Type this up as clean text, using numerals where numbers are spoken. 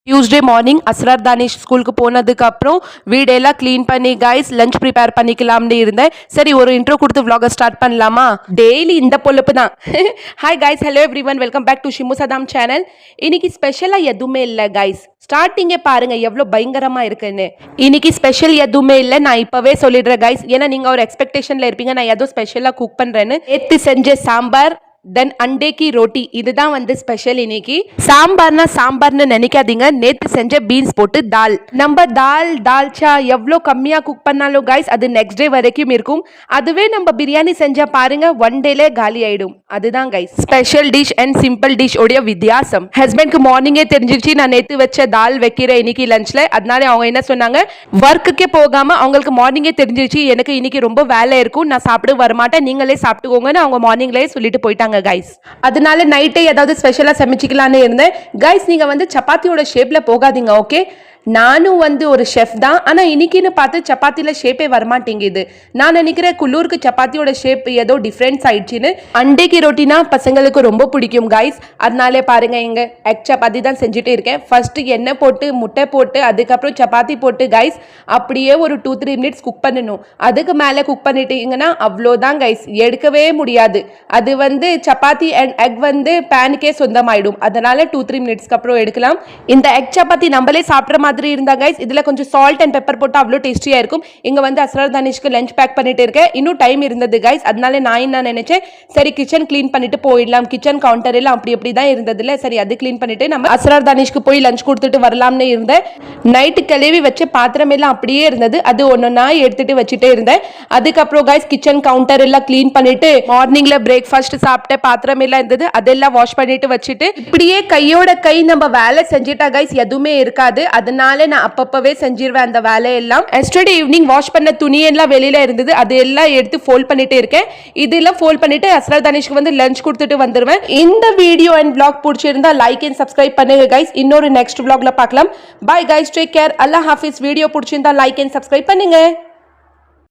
Tuesday morning Asrar Danish ஸ்கூலுக்கு போனதுக்கு அப்புறம் வீடெல்லாம் க்ளீன் பண்ணி கைஸ் லஞ்ச் ப்ரிப்பேர் பண்ணிக்கலாம்னு இருந்தேன். சரி ஒரு இன்ட்ரோ கொடுத்து vlog ஸ்டார்ட் பண்ணலாமா? டெய்லி இந்த பொழப்பு தான். Hi guys, hello everyone, welcome back to Shimu Saddam channel. இன்னைக்கு ஸ்பெஷலாக எதுவுமே இல்லை கைஸ். ஸ்டார்டிங்கே பாருங்க எவ்வளோ பயங்கரமா இருக்குன்னு. இன்னைக்கு ஸ்பெஷல் எதுவுமே இல்லை, நான் இப்பவே சொல்லிடுறேன் கைஸ். ஏன்னா நீங்க ஒரு எக்ஸ்பெக்டேஷன்ல இருப்பீங்க நான் ஏதோ ஸ்பெஷலாக குக் பண்றேன்னு. நேற்று செஞ்ச சாம்பார் தென் அண்டே கி ரோட்டி இதுதான் வந்து ஸ்பெஷல் இன்னைக்கு. சாம்பார்னு நினைக்காதீங்க, நேத்து செஞ்ச பீன்ஸ் போட்டு தால். நம்ம தால்ச்சா எவ்வளோ கம்மியா குக் பண்ணாலும் கைஸ் அது நெக்ஸ்ட் டே வரைக்கும் இருக்கும். அதுவே நம்ம பிரியாணி செஞ்சா பாருங்க ஒன் டேலே காலி ஆயிடும். அதுதான் guys special dish and simple dish உடைய வித்தியாசம். ஹஸ்பண்ட்க்கு மார்னிங்கே தெரிஞ்சிருச்சு நான் நேத்து வச்ச தால் வைக்கிறேன் இன்னைக்கு லஞ்ச்ல. அதனால அவங்க என்ன சொன்னாங்க, ஒர்க்குக்கே போகாம அவங்களுக்கு மார்னிங்கே தெரிஞ்சிருச்சு எனக்கு இன்னைக்கு ரொம்ப வேலை இருக்கும், நான் சாப்பிட வரமாட்டேன், நீங்களே சாப்பிட்டுக்கோங்கன்னு அவங்க மார்னிங்லேயே சொல்லிட்டு போயிட்டாங்க கைஸ். அதனால நைட்டே ஏதாவது ஸ்பெஷலா சமைச்சிக்கலான்னு இருந்தேன் கைஸ். நீங்க வந்து சப்பாத்தியோட ஷேப்ல போகாதீங்க, ஓகே? நானும் வந்து ஒரு ஷெஃப் தான், ஆனால் இன்னைக்குன்னு பார்த்து சப்பாத்தியில் ஷேப்பே வரமாட்டேங்குது. நான் நினைக்கிறேன் குள்ளூருக்கு சப்பாத்தியோட ஷேப் ஏதோ டிஃப்ரென்ஸ் ஆயிடுச்சுன்னு. அண்டேக்கு ரொட்டினா பசங்களுக்கு ரொம்ப பிடிக்கும் கைஸ். அதனாலே பாருங்க இங்க எக் சப்பாத்தி தான் செஞ்சுட்டு இருக்கேன். ஃபர்ஸ்ட் எண்ணெய் போட்டு முட்டை போட்டு அதுக்கப்புறம் சப்பாத்தி போட்டு கைஸ் அப்படியே ஒரு 2-3 மினிட்ஸ் குக் பண்ணணும். அதுக்கு மேலே குக் பண்ணிட்டீங்கன்னா அவ்வளோதான் கைஸ், எடுக்கவே முடியாது. அது வந்து சப்பாத்தி அண்ட் எக் வந்து பேனுக்கே சொந்தமாயிடும். அதனால 2-3 மினிட்ஸ்க்கு அப்புறம் எடுக்கலாம். இந்த எக் சப்பாத்தி நம்மளே சாப்பிட்ற மாதிரி இருந்தா கைஸ் இதுல கொஞ்சம் சால்ட் அண்ட் பெப்பர் போட்டு அவ்வளோ டேஸ்டியா இருக்கும். இங்க வந்து அஸ்ரார் தானிஷ்க்கு லஞ்ச் பேக் பண்ணிட்டு இருக்கேன். இன்னும் டைம் இருந்தது கைஸ். அதனால நான் என்ன நினைச்சேன், சரி கிச்சன் கிளீன் பண்ணிட்டு போயிடலாம். கிச்சன் கவுண்டர் எல்லாம் அப்படி தான் இருந்ததுல, சரி அது கிளீன் பண்ணிட்டு நம்ம அஸ்ரார் தானிஷ்க்கு போய் லஞ்ச் கொடுத்துட்டு வரலாம்னு இருந்தேன். நைட்டு கழுவி வச்ச பாத்திரம் எல்லாம் அப்படியே இருந்தது, அது ஒன்னொன்னா எடுத்துட்டு வச்சுட்டே இருந்தேன். அதுக்கப்புறம் கைஸ் கிச்சன் கவுண்டர் எல்லாம் கிளீன் பண்ணிட்டு மார்னிங்ல பிரேக்ஃபாஸ்ட் சாப்பிட்ட பாத்திரம் எல்லாம் இருந்தது, அதெல்லாம் வாஷ் பண்ணிட்டு வச்சுட்டு இப்படியே கையோட கை நம்ம வேலை செஞ்சுட்டா கைஸ் எதுவுமே இருக்காது. அதனால நான் அப்பப்பவே செஞ்சிருவேன் அந்த வேலையெல்லாம். எஸ்டர்டே ஈவினிங் வாஷ் பண்ண துணி எல்லாம் வெளியில இருந்தது, அது எல்லாம் எடுத்து ஃபோல்ட் பண்ணிட்டே இருக்கேன். இதெல்லாம் ஃபோல்ட் பண்ணிட்டு அஸ்ரார் தானிஷ்க்கு வந்து லஞ்ச் கொடுத்துட்டு வந்துருவேன். இந்த வீடியோ அண்ட் vlog பிடிச்சிருந்தா லைக் அண்ட் சப்ஸ்கிரைப் பண்ணுங்க கைஸ். இன்னொரு நெக்ஸ்ட் vlogல பார்க்கலாம். பை கைஸ், டேக் கேர், அல்லாஹ் ஹாஃபிஸ். வீடியோ பிடிச்சிருந்தா லைக் அண்ட் சப்ஸ்கிரைப் பண்ணுங்க.